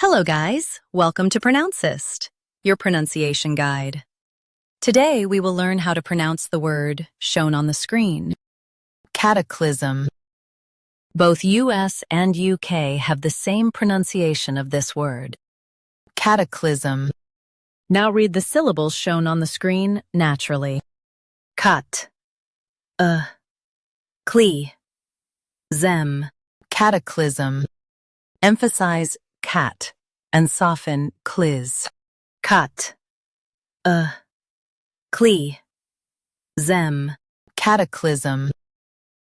Hello guys, welcome to Pronouncist, your pronunciation guide. Today we will learn how to pronounce the word shown on the screen. Cataclysm. Both US and UK have the same pronunciation of this word. Cataclysm. Now read the syllables shown on the screen naturally. Cut. Clee. Zem. Cataclysm. Emphasize cat and soften cliz. Cut. Clee. Zem. Cataclysm.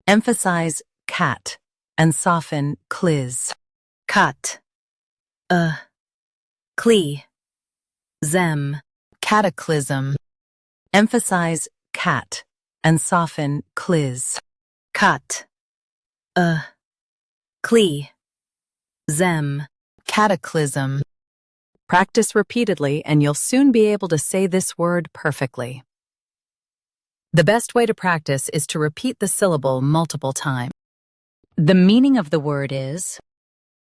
Emphasize cat and soften cliz. Cut. Clee. Zem. Cataclysm. Emphasize cat and soften cliz. Cut. Clee. Zem. Cataclysm. Practice repeatedly and you'll soon be able to say this word perfectly. The best way to practice is to repeat the syllable multiple times. The meaning of the word is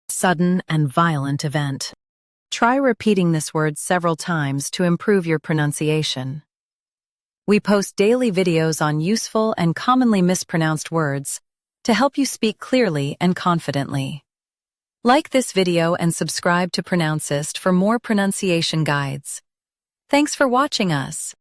sudden and violent event. Try repeating this word several times to improve your pronunciation. We post daily videos on useful and commonly mispronounced words to help you speak clearly and confidently. Like this video and subscribe to Pronouncist for more pronunciation guides. Thanks for watching us.